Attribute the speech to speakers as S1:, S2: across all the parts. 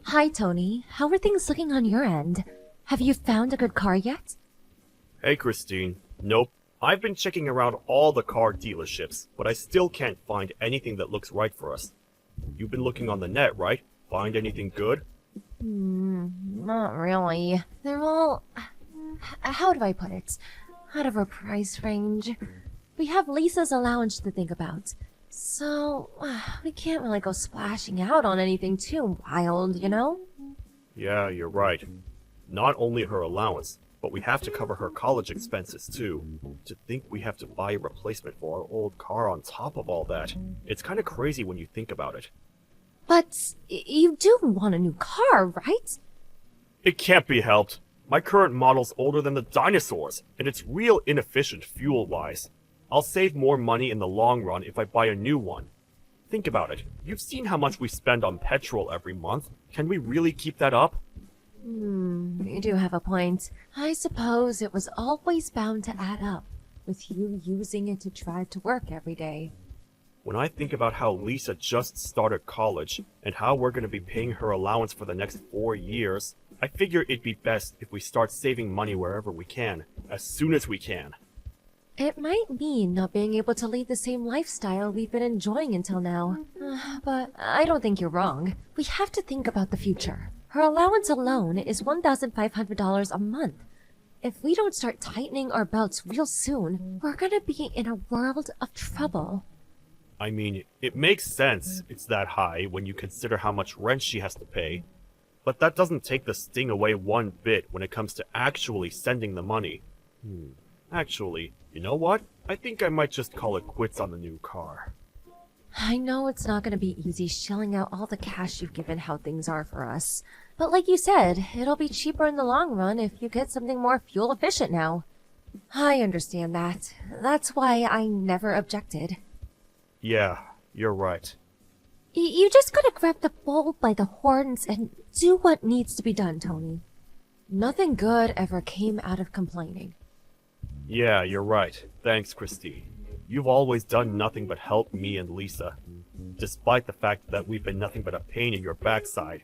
S1: Hi, Tony. How are things looking on your end? Have you found a good car yet?
S2: Hey, Christine. Nope. I've been checking around all the car dealerships, but I still can't find anything that looks right for us. You've been looking on the net, right? Find anything good?
S1: Not really. They're all... How do I put it? Out of our price range. We have Lisa's allowance to think about. So, we can't really go splashing out on anything too wild, you know?
S2: Yeah, you're right. Not only her allowance, but we have to cover her college expenses too. To think we have to buy a replacement for our old car on top of all that. It's kind of crazy when you think about it.
S1: But you do want a new car, right?
S2: It can't be helped. My current model's older than the dinosaurs, and it's real inefficient fuel-wise. I'll save more money in the long run if I buy a new one. Think about it. You've seen how much we spend on petrol every month. Can we really keep that up?
S1: You do have a point. I suppose it was always bound to add up, with you using it to drive to work every day.
S2: When I think about how Lisa just started college, and how we're going to be paying her allowance for the next 4 years, I figure it'd be best if we start saving money wherever we can, as soon as we can.
S1: It might mean not being able to lead the same lifestyle we've been enjoying until now. But I don't think you're wrong. We have to think about the future. Her allowance alone is $1,500 a month. If we don't start tightening our belts real soon, we're gonna be in a world of trouble.
S2: I mean, it makes sense it's that high when you consider how much rent she has to pay. But that doesn't take the sting away one bit when it comes to actually sending the money. Actually, you know what? I think I might just call it quits on the new car.
S1: I know it's not going to be easy shelling out all the cash you've given how things are for us. But like you said, it'll be cheaper in the long run if you get something more fuel efficient now. I understand that. That's why I never objected.
S2: Yeah, you're right.
S1: You just gotta grab the bull by the horns and do what needs to be done, Tony. Nothing good ever came out of complaining.
S2: Yeah, you're right. Thanks, Christine. You've always done nothing but help me and Lisa, despite the fact that we've been nothing but a pain in your backside.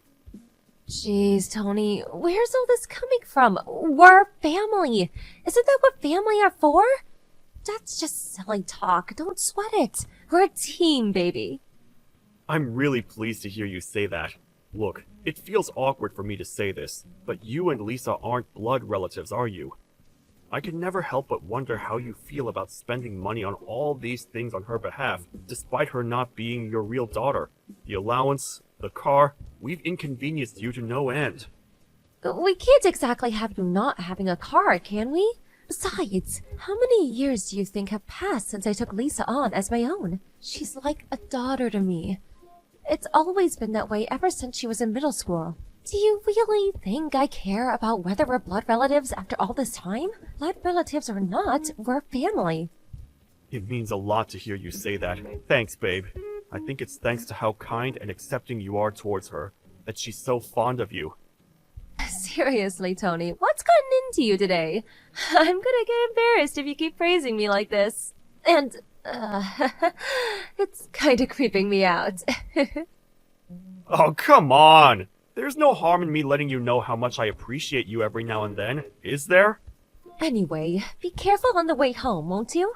S1: Jeez, Tony, where's all this coming from? We're family. Isn't that what family are for? That's just silly talk. Don't sweat it. We're a team, baby.
S2: I'm really pleased to hear you say that. Look, it feels awkward for me to say this, but you and Lisa aren't blood relatives, are you? I can never help but wonder how you feel about spending money on all these things on her behalf, despite her not being your real daughter. The allowance, the car, we've inconvenienced you to no end.
S1: We can't exactly have you not having a car, can we? Besides, how many years do you think have passed since I took Lisa on as my own? She's like a daughter to me. It's always been that way ever since she was in middle school. Do you really think I care about whether we're blood relatives after all this time? Blood relatives or not, we're family.
S2: It means a lot to hear you say that. Thanks, babe. I think it's thanks to how kind and accepting you are towards her, that she's so fond of you.
S1: Seriously, Tony, what's gotten into you today? I'm gonna get embarrassed if you keep praising me like this. And, it's kinda creeping me out.
S2: Oh, come on! There's no harm in me letting you know how much I appreciate you every now and then, is there?
S1: Anyway, be careful on the way home, won't you?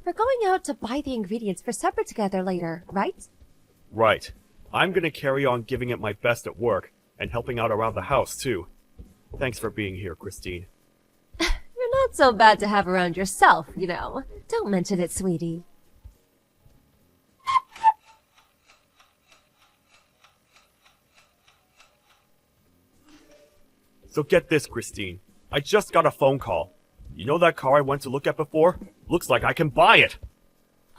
S1: We're going out to buy the ingredients for supper together later, right?
S2: Right. I'm gonna carry on giving it my best at work, and helping out around the house, too. Thanks for being here, Christine.
S1: You're not so bad to have around yourself, you know. Don't mention it, sweetie.
S2: So get this, Christine. I just got a phone call. You know that car I went to look at before? Looks like I can buy it!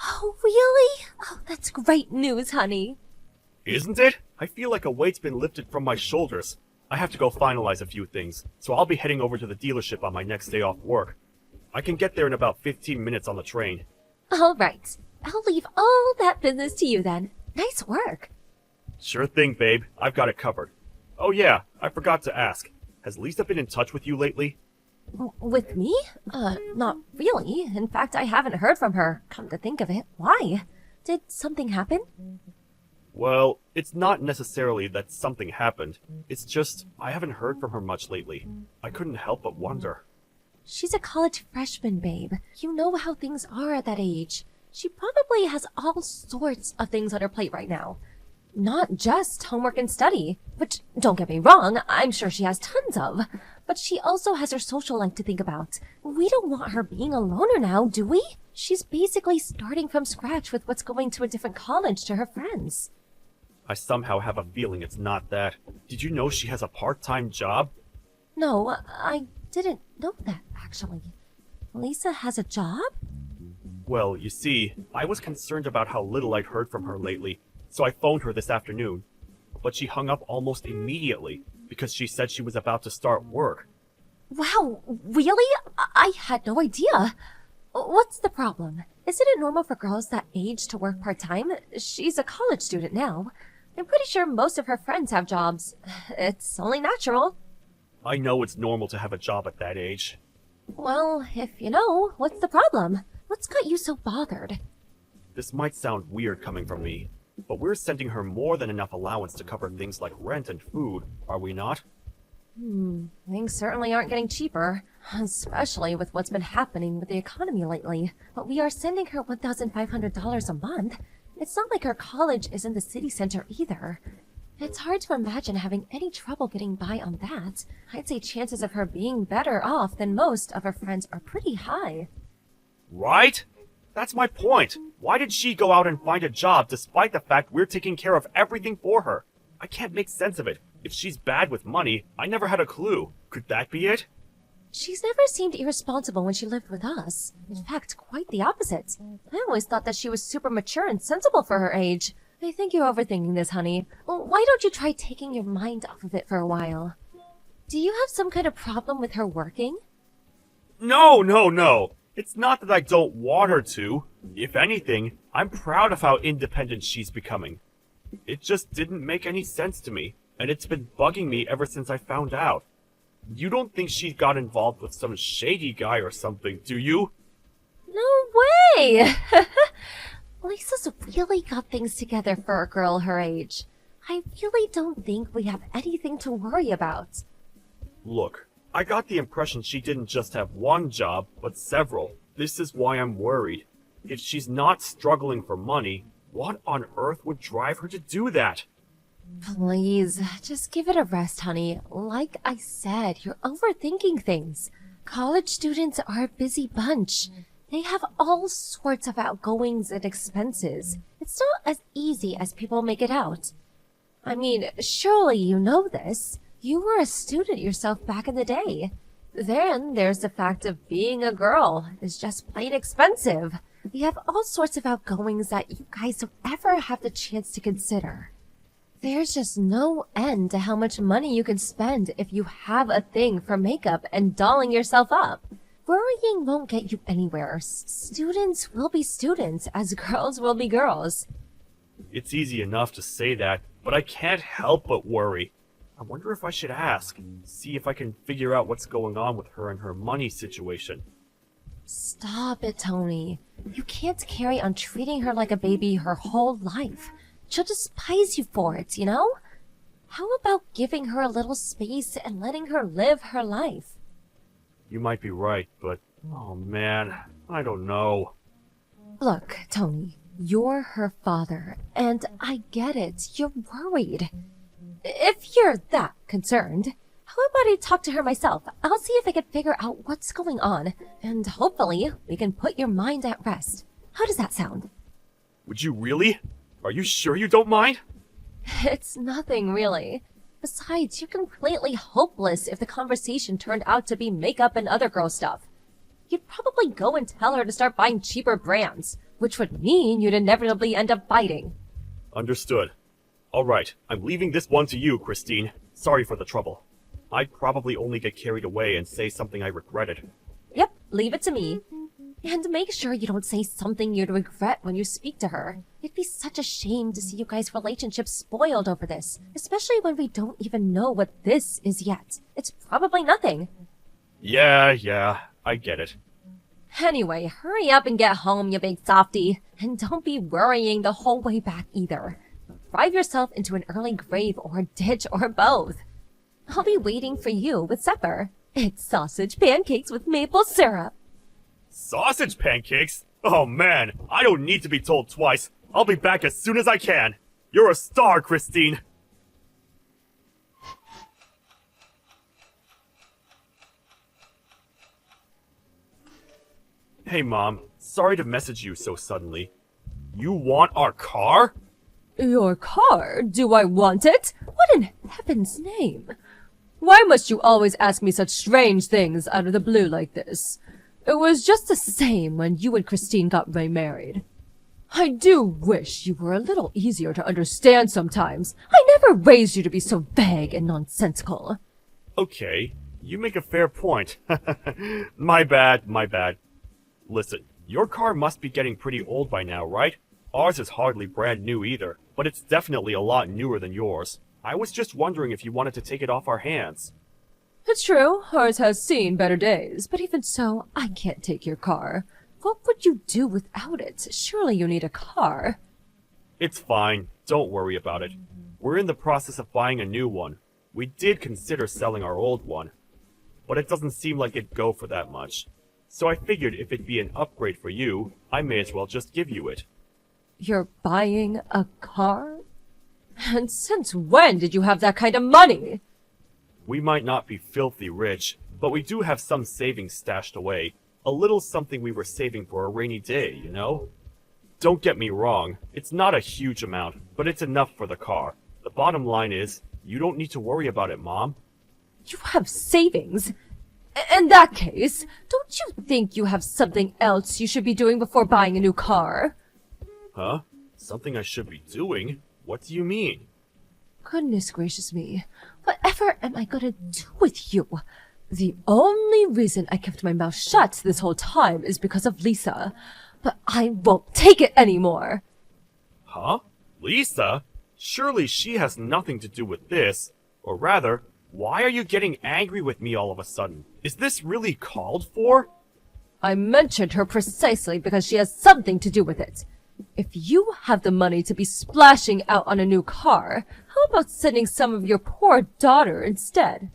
S1: Oh, really? Oh, that's great news, honey.
S2: Isn't it? I feel like a weight's been lifted from my shoulders. I have to go finalize a few things, so I'll be heading over to the dealership on my next day off work. I can get there in about 15 minutes on the train.
S1: All right. I'll leave all that business to you then. Nice work.
S2: Sure thing, babe. I've got it covered. Oh yeah, I forgot to ask. Has Lisa been in touch with you lately?
S1: With me? Not really. In fact, I haven't heard from her. Come to think of it, why? Did something happen?
S2: Well, it's not necessarily that something happened. It's just, I haven't heard from her much lately. I couldn't help but wonder.
S1: She's a college freshman, babe. You know how things are at that age. She probably has all sorts of things on her plate right now. Not just homework and study, which, don't get me wrong, I'm sure she has tons of. But she also has her social life to think about. We don't want her being a loner now, do we? She's basically starting from scratch with what's going to a different college to her friends.
S2: I somehow have a feeling it's not that. Did you know she has a part-time job?
S1: No, I didn't know that, actually. Lisa has a job?
S2: Well, you see, I was concerned about how little I'd heard from her lately, so I phoned her this afternoon. But she hung up almost immediately, because she said she was about to start work.
S1: Wow, really? I had no idea. What's the problem? Isn't it normal for girls that age to work part-time? She's a college student now. I'm pretty sure most of her friends have jobs. It's only natural.
S2: I know it's normal to have a job at that age.
S1: Well, if you know, what's the problem? What's got you so bothered?
S2: This might sound weird coming from me, but we're sending her more than enough allowance to cover things like rent and food, are we not?
S1: Things certainly aren't getting cheaper, especially with what's been happening with the economy lately. But we are sending her $1,500 a month. It's not like her college is in the city center either. It's hard to imagine having any trouble getting by on that. I'd say chances of her being better off than most of her friends are pretty high.
S2: Right? That's my point. Why did she go out and find a job despite the fact we're taking care of everything for her? I can't make sense of it. If she's bad with money, I never had a clue. Could that be it?
S1: She's never seemed irresponsible when she lived with us. In fact, quite the opposite. I always thought that she was super mature and sensible for her age. I think you're overthinking this, honey. Why don't you try taking your mind off of it for a while? Do you have some kind of problem with her working?
S2: No. It's not that I don't want her to. If anything, I'm proud of how independent she's becoming. It just didn't make any sense to me, and it's been bugging me ever since I found out. You don't think she got involved with some shady guy or something, do you?
S1: No way! Lisa's really got things together for a girl her age. I really don't think we have anything to worry about.
S2: Look, I got the impression she didn't just have one job, but several. This is why I'm worried. If she's not struggling for money, what on earth would drive her to do that?
S1: Please, just give it a rest, honey. Like I said, you're overthinking things. College students are a busy bunch. They have all sorts of outgoings and expenses. It's not as easy as people make it out. I mean, surely you know this. You were a student yourself back in the day. Then there's the fact of being a girl is just plain expensive. We have all sorts of outgoings that you guys don't ever have the chance to consider. There's just no end to how much money you can spend if you have a thing for makeup and dolling yourself up. Worrying won't get you anywhere. Students will be students, as girls will be girls.
S2: It's easy enough to say that, but I can't help but worry. I wonder if I should ask, see if I can figure out what's going on with her and her money situation.
S1: Stop it, Tony. You can't carry on treating her like a baby her whole life. She'll despise you for it, you know? How about giving her a little space and letting her live her life?
S2: You might be right, but, oh man, I don't know.
S1: Look, Tony, you're her father, and I get it. You're worried. If you're that concerned, how about I talk to her myself? I'll see if I can figure out what's going on, and hopefully we can put your mind at rest. How does that sound?
S2: Would you really? Are you sure you don't mind?
S1: It's nothing, really. Besides, you're completely hopeless if the conversation turned out to be makeup and other girl stuff. You'd probably go and tell her to start buying cheaper brands, which would mean you'd inevitably end up biting.
S2: Understood. Alright, I'm leaving this one to you, Christine. Sorry for the trouble. I'd probably only get carried away and say something I regretted.
S1: Yep, leave it to me. And make sure you don't say something you'd regret when you speak to her. It'd be such a shame to see you guys' relationship spoiled over this, especially when we don't even know what this is yet. It's probably nothing.
S2: Yeah, I get it.
S1: Anyway, hurry up and get home, you big softy. And don't be worrying the whole way back either. drive yourself into an early grave or a ditch or both. I'll be waiting for you with supper. It's sausage pancakes with maple syrup.
S2: Sausage pancakes? Oh man, I don't need to be told twice. I'll be back as soon as I can. You're a star, Christine. Hey Mom, sorry to message you so suddenly. You want our car?
S1: Your car? Do I want it? What in heaven's name? Why must you always ask me such strange things out of the blue like this? It was just the same when you and Christine got remarried. I do wish you were a little easier to understand sometimes. I never raised you to be so vague and nonsensical.
S2: Okay, you make a fair point. My bad, my bad. Listen, your car must be getting pretty old by now, right? Ours is hardly brand new either, but it's definitely a lot newer than yours. I was just wondering if you wanted to take it off our hands.
S1: It's true, ours has seen better days, but even so, I can't take your car. What would you do without it? Surely you need a car.
S2: It's fine, don't worry about it. We're in the process of buying a new one. We did consider selling our old one, but it doesn't seem like it'd go for that much. So I figured if it'd be an upgrade for you, I may as well just give you it.
S1: You're buying a car? And since when did you have that kind of money?
S2: We might not be filthy rich, but we do have some savings stashed away. A little something we were saving for a rainy day, you know? Don't get me wrong, it's not a huge amount, but it's enough for the car. The bottom line is, you don't need to worry about it, Mom.
S1: You have savings? In that case, don't you think you have something else you should be doing before buying a new car?
S2: Huh? Something I should be doing? What do you mean?
S1: Goodness gracious me. Whatever am I gonna do with you? The only reason I kept my mouth shut this whole time is because of Lisa. But I won't take it anymore.
S2: Huh? Lisa? Surely she has nothing to do with this. Or rather, why are you getting angry with me all of a sudden? Is this really called for?
S1: I mentioned her precisely because she has something to do with it. If you have the money to be splashing out on a new car, how about sending some of your poor daughter instead?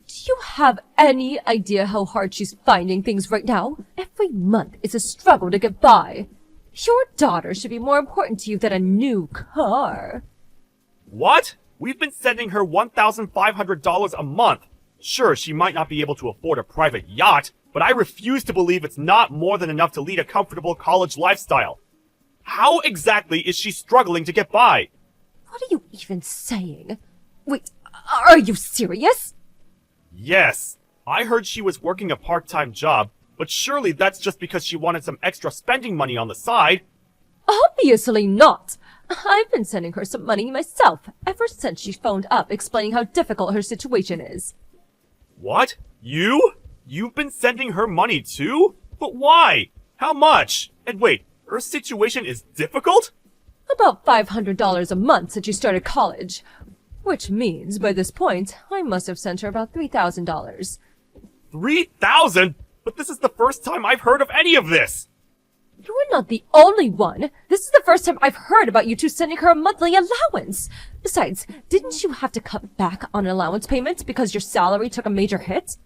S1: Do you have any idea how hard she's finding things right now? Every month is a struggle to get by. Your daughter should be more important to you than a new car.
S2: What? We've been sending her $1,500 a month. Sure, she might not be able to afford a private yacht, but I refuse to believe it's not more than enough to lead a comfortable college lifestyle. How exactly is she struggling to get by?
S1: What are you even saying? Wait, are you serious?
S2: Yes. I heard she was working a part-time job, but surely that's just because she wanted some extra spending money on the side.
S1: Obviously not. I've been sending her some money myself ever since she phoned up explaining how difficult her situation is.
S2: What? You? You've been sending her money too? But why? How much? And wait, her situation is difficult?
S1: About $500 a month since she started college. Which means, by this point, I must have sent her about $3,000.
S2: 3,000? But this is the first time I've heard of any of this!
S1: You're not the only one. This is the first time I've heard about you two sending her a monthly allowance. Besides, didn't you have to cut back on allowance payments because your salary took a major hit?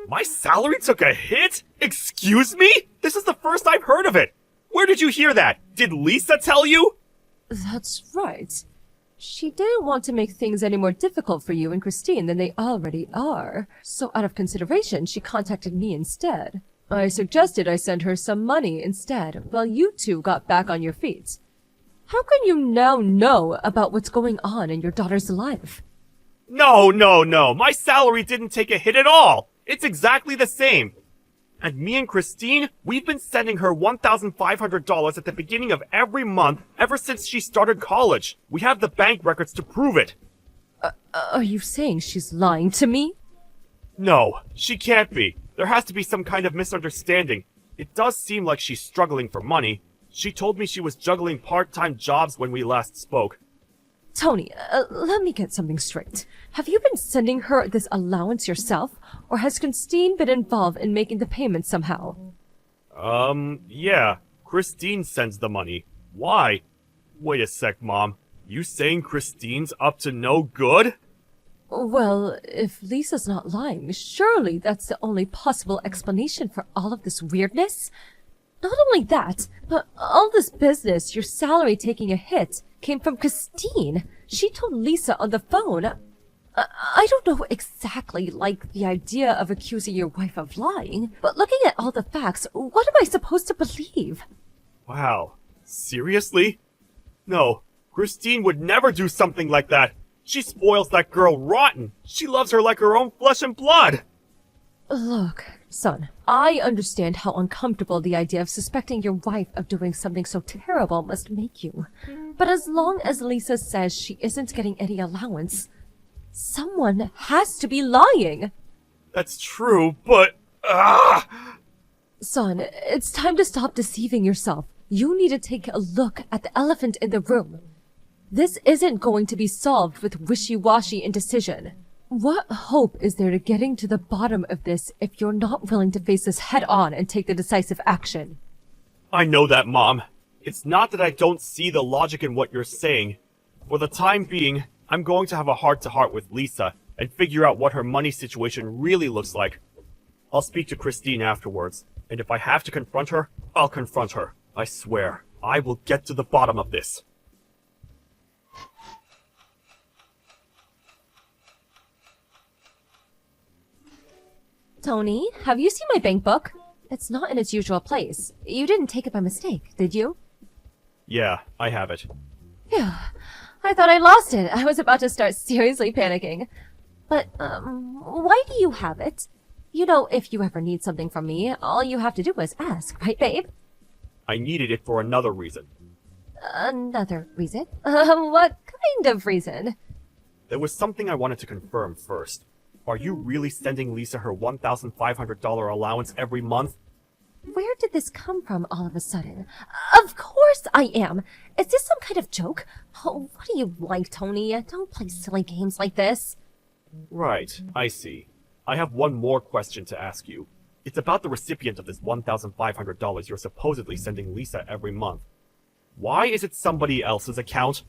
S2: My salary took a hit? Excuse me? This is the first I've heard of it! Where did you hear that? Did Lisa tell you?
S1: That's right. She didn't want to make things any more difficult for you and Christine than they already are. So out of consideration, she contacted me instead. I suggested I send her some money instead, while you two got back on your feet. How can you now know about what's going on in your daughter's life?
S2: No, my salary didn't take a hit at all! It's exactly the same. And me and Christine, we've been sending her $1,500 at the beginning of every month ever since she started college. We have the bank records to prove it.
S1: Are you saying she's lying to me?
S2: No, she can't be. There has to be some kind of misunderstanding. It does seem like she's struggling for money. She told me she was juggling part-time jobs when we last spoke.
S1: Tony, let me get something straight. Have you been sending her this allowance yourself, or has Christine been involved in making the payments somehow?
S2: Yeah. Christine sends the money. Why? Wait a sec, Mom. You saying Christine's up to no good?
S1: Well, if Lisa's not lying, surely that's the only possible explanation for all of this weirdness. Not only that, but all this business, your salary taking a hit, came from Christine. She told Lisa on the phone. I don't know exactly like the idea of accusing your wife of lying, but looking at all the facts, what am I supposed to believe?
S2: Wow. Seriously? No, Christine would never do something like that. She spoils that girl rotten. She loves her like her own flesh and blood.
S1: Look, son, I understand how uncomfortable the idea of suspecting your wife of doing something so terrible must make you. But as long as Lisa says she isn't getting any allowance, someone has to be lying.
S2: That's true, but...
S1: Son, it's time to stop deceiving yourself. You need to take a look at the elephant in the room. This isn't going to be solved with wishy-washy indecision. What hope is there to getting to the bottom of this if you're not willing to face this head-on and take the decisive action?
S2: I know that, Mom. It's not that I don't see the logic in what you're saying. For the time being, I'm going to have a heart-to-heart with Lisa and figure out what her money situation really looks like. I'll speak to Christine afterwards, and if I have to confront her, I'll confront her. I swear, I will get to the bottom of this.
S1: Tony, have you seen my bank book? It's not in its usual place. You didn't take it by mistake, did you?
S2: Yeah, I have it.
S1: Phew. I thought I lost it. I was about to start seriously panicking. But, why do you have it? You know, if you ever need something from me, all you have to do is ask, right, babe?
S2: I needed it for another reason.
S1: Another reason? What kind of reason?
S2: There was something I wanted to confirm first. Are you really sending Lisa her $1,500 allowance every month?
S1: Where did this come from all of a sudden? Of course I am! Is this some kind of joke? Oh, what do you like, Tony? Don't play silly games like this.
S2: Right, I see. I have one more question to ask you. It's about the recipient of this $1,500 you're supposedly sending Lisa every month. Why is it somebody else's account?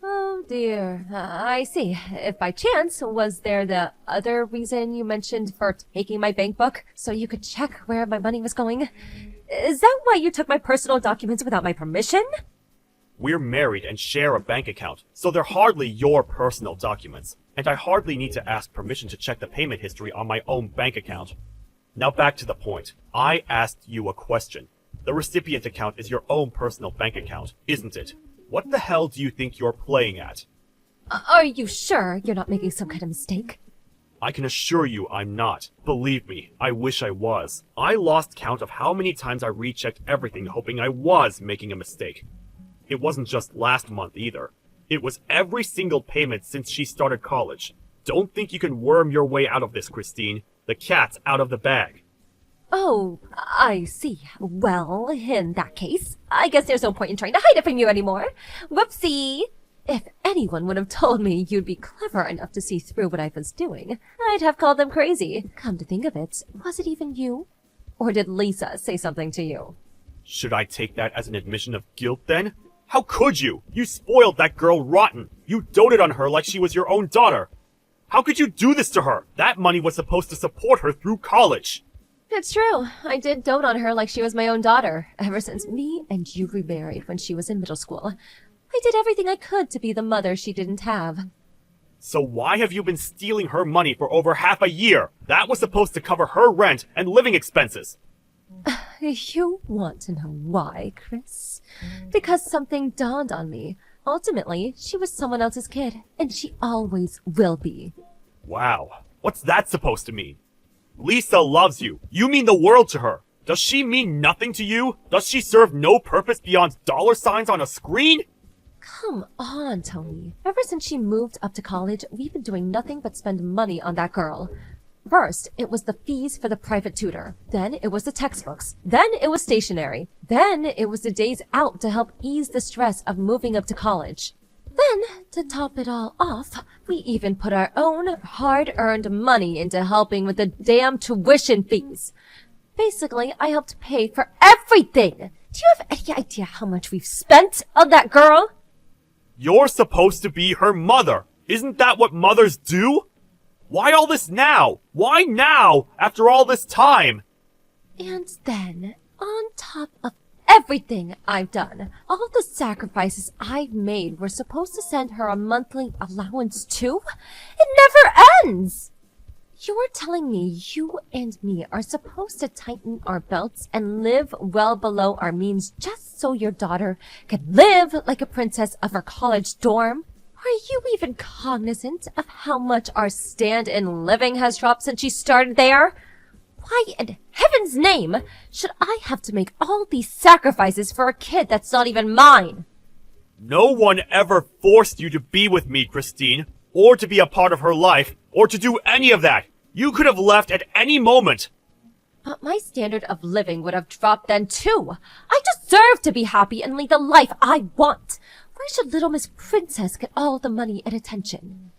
S1: Oh dear, I see. If by chance, was there the other reason you mentioned for taking my bank book, so you could check where my money was going? Is that why you took my personal documents without my permission?
S2: We're married and share a bank account, so they're hardly your personal documents, and I hardly need to ask permission to check the payment history on my own bank account. Now back to the point. I asked you a question. The recipient account is your own personal bank account, isn't it? What the hell do you think you're playing at?
S1: Are you sure you're not making some kind of mistake?
S2: I can assure you I'm not. Believe me, I wish I was. I lost count of how many times I rechecked everything hoping I was making a mistake. It wasn't just last month either. It was every single payment since she started college. Don't think you can worm your way out of this, Christine. The cat's out of the bag.
S1: Oh, I see. Well, in that case, I guess there's no point in trying to hide it from you anymore. Whoopsie! If anyone would have told me you'd be clever enough to see through what I was doing, I'd have called them crazy. Come to think of it, was it even you? Or did Lisa say something to you?
S2: Should I take that as an admission of guilt then? How could you? You spoiled that girl rotten. You doted on her like she was your own daughter. How could you do this to her? That money was supposed to support her through college.
S1: It's true. I did dote on her like she was my own daughter, ever since me and you remarried when she was in middle school. I did everything I could to be the mother she didn't have.
S2: So why have you been stealing her money for over half a year? That was supposed to cover her rent and living expenses.
S1: You want to know why, Chris? Because something dawned on me. Ultimately, she was someone else's kid, and she always will be.
S2: Wow. What's that supposed to mean? Lisa loves you. You mean the world to her. Does she mean nothing to you? Does she serve no purpose beyond dollar signs on a screen?
S1: Come on, Tony. Ever since she moved up to college, we've been doing nothing but spend money on that girl. First, it was the fees for the private tutor. Then it was the textbooks. Then it was stationery. Then it was the days out to help ease the stress of moving up to college. Then, to top it all off, we even put our own hard-earned money into helping with the damn tuition fees. Basically, I helped pay for everything. Do you have any idea how much we've spent on that girl?
S2: You're supposed to be her mother. Isn't that what mothers do? Why all this now? Why now, after all this time?
S1: And then, on top of everything I've done, all the sacrifices I've made were supposed to send her a monthly allowance too? It never ends! You're telling me you and me are supposed to tighten our belts and live well below our means just so your daughter can live like a princess of her college dorm? Are you even cognizant of how much our stand in living has dropped since she started there? Why in heaven's name should I have to make all these sacrifices for a kid that's not even mine?
S2: No one ever forced you to be with me, Christine, or to be a part of her life, or to do any of that. You could have left at any moment.
S1: But my standard of living would have dropped then too. I deserve to be happy and lead the life I want. Why should little Miss Princess get all the money and attention?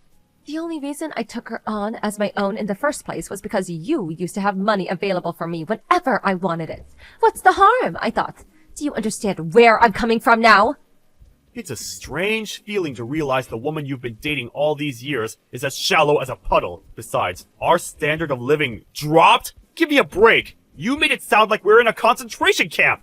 S1: The only reason I took her on as my own in the first place was because you used to have money available for me whenever I wanted it. What's the harm, I thought. Do you understand where I'm coming from now?
S2: It's a strange feeling to realize the woman you've been dating all these years is as shallow as a puddle. Besides, our standard of living dropped? Give me a break. You made it sound like we're in a concentration camp.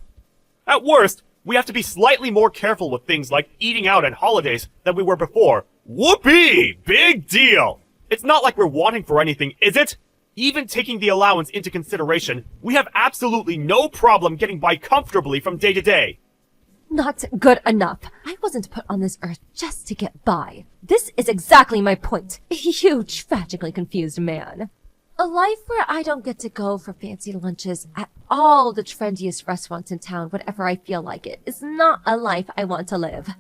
S2: At worst, we have to be slightly more careful with things like eating out and holidays than we were before. Whoopee! Big deal! It's not like we're wanting for anything, is it? Even taking the allowance into consideration, we have absolutely no problem getting by comfortably from day to day.
S1: Not good enough. I wasn't put on this earth just to get by. This is exactly my point. You tragically confused man. A life where I don't get to go for fancy lunches at all the trendiest restaurants in town whenever I feel like it is not a life I want to live.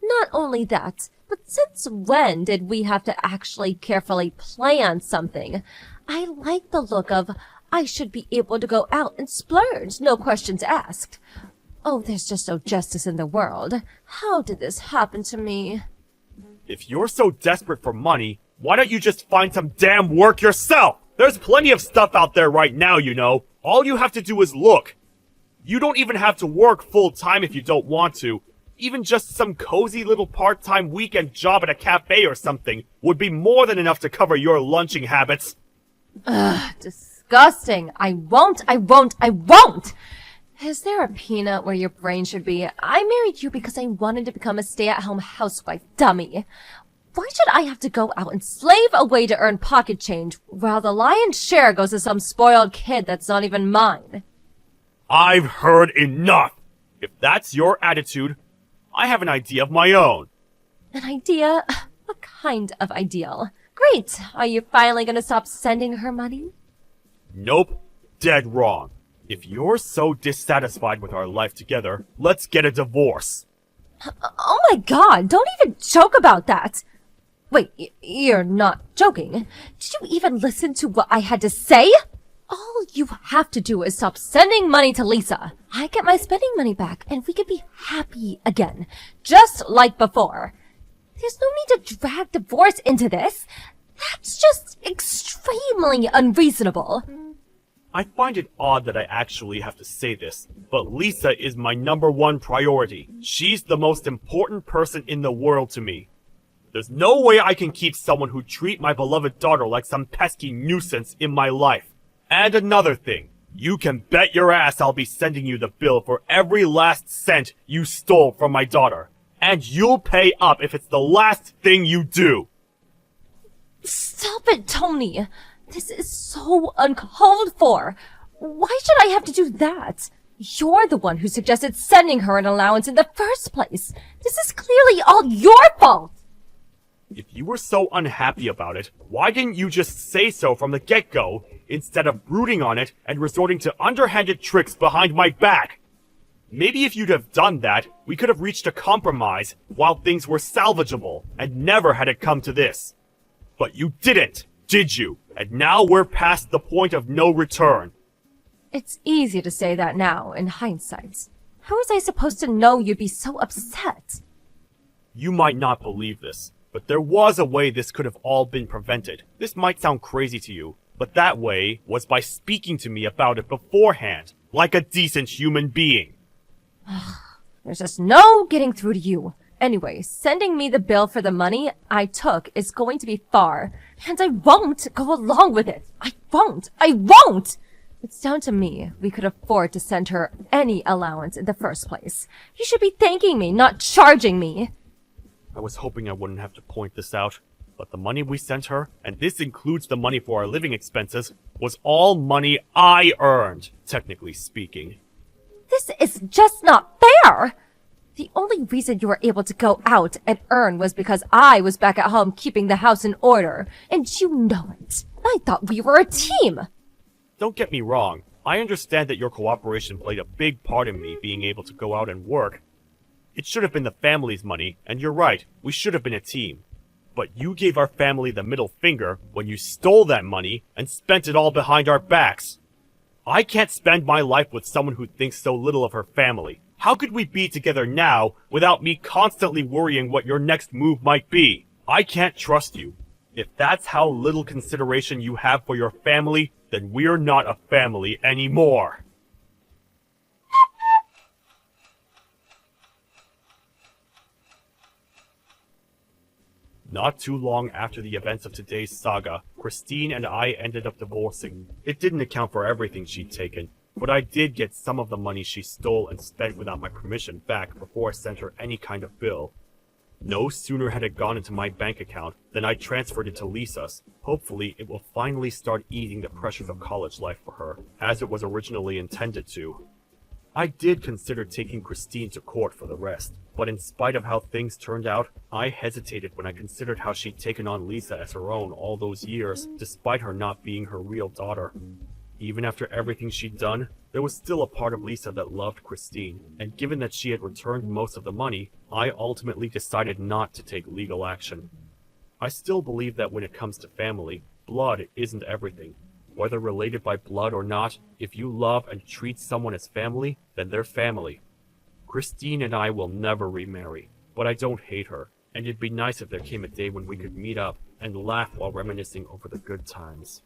S1: Not only that, but since when did we have to actually carefully plan something? I like the look of, I should be able to go out and splurge, no questions asked. Oh, there's just no justice in the world. How did this happen to me?
S2: If you're so desperate for money, why don't you just find some damn work yourself? There's plenty of stuff out there right now, you know. All you have to do is look. You don't even have to work full-time if you don't want to. Even just some cozy little part-time weekend job at a cafe or something would be more than enough to cover your lunching habits.
S1: Ugh, disgusting. I won't. Is there a peanut where your brain should be? I married you because I wanted to become a stay-at-home housewife, dummy. Why should I have to go out and slave away to earn pocket change while the lion's share goes to some spoiled kid that's not even mine?
S2: I've heard enough. If that's your attitude, I have an idea of my own.
S1: An idea? What kind of ideal? Great. Are you finally gonna stop sending her money?
S2: Nope. Dead wrong. If you're so dissatisfied with our life together, let's get a divorce.
S1: Oh my god, don't even joke about that. Wait, you're not joking. Did you even listen to what I had to say? All you have to do is stop sending money to Lisa. I get my spending money back and we can be happy again, just like before. There's no need to drag divorce into this. That's just extremely unreasonable.
S2: I find it odd that I actually have to say this, but Lisa is my #1 priority. She's the most important person in the world to me. There's no way I can keep someone who treat my beloved daughter like some pesky nuisance in my life. And another thing, you can bet your ass I'll be sending you the bill for every last cent you stole from my daughter. And you'll pay up if it's the last thing you do.
S1: Stop it, Tony. This is so uncalled for. Why should I have to do that? You're the one who suggested sending her an allowance in the first place. This is clearly all your fault.
S2: If you were so unhappy about it, why didn't you just say so from the get-go, instead of brooding on it and resorting to underhanded tricks behind my back? Maybe if you'd have done that, we could have reached a compromise while things were salvageable, and never had it come to this. But you didn't, did you? And now we're past the point of no return.
S1: It's easy to say that now, in hindsight. How was I supposed to know you'd be so upset?
S2: You might not believe this, but there was a way this could have all been prevented. This might sound crazy to you, but that way was by speaking to me about it beforehand, like a decent human being.
S1: There's just no getting through to you. Anyway, sending me the bill for the money I took is going to be far, and I won't go along with it. I won't! It's down to me. We could afford to send her any allowance in the first place. You should be thanking me, not charging me.
S2: I was hoping I wouldn't have to point this out, but the money we sent her, and this includes the money for our living expenses, was all money I earned, technically speaking.
S1: This is just not fair! The only reason you were able to go out and earn was because I was back at home keeping the house in order, and you know it. I thought we were a team.
S2: Don't get me wrong, I understand that your cooperation played a big part in me being able to go out and work. It should have been the family's money, and you're right, we should have been a team. But you gave our family the middle finger when you stole that money and spent it all behind our backs. I can't spend my life with someone who thinks so little of her family. How could we be together now without me constantly worrying what your next move might be? I can't trust you. If that's how little consideration you have for your family, then we're not a family anymore. Not too long after the events of today's saga, Christine and I ended up divorcing. It didn't account for everything she'd taken, but I did get some of the money she stole and spent without my permission back before I sent her any kind of bill. No sooner had it gone into my bank account than I transferred it to Lisa's. Hopefully, it will finally start easing the pressures of college life for her, as it was originally intended to. I did consider taking Christine to court for the rest, but in spite of how things turned out, I hesitated when I considered how she'd taken on Lisa as her own all those years, despite her not being her real daughter. Even after everything she'd done, there was still a part of Lisa that loved Christine, and given that she had returned most of the money, I ultimately decided not to take legal action. I still believe that when it comes to family, blood isn't everything. Whether related by blood or not, if you love and treat someone as family, then they're family. Christine and I will never remarry, but I don't hate her, and it'd be nice if there came a day when we could meet up and laugh while reminiscing over the good times.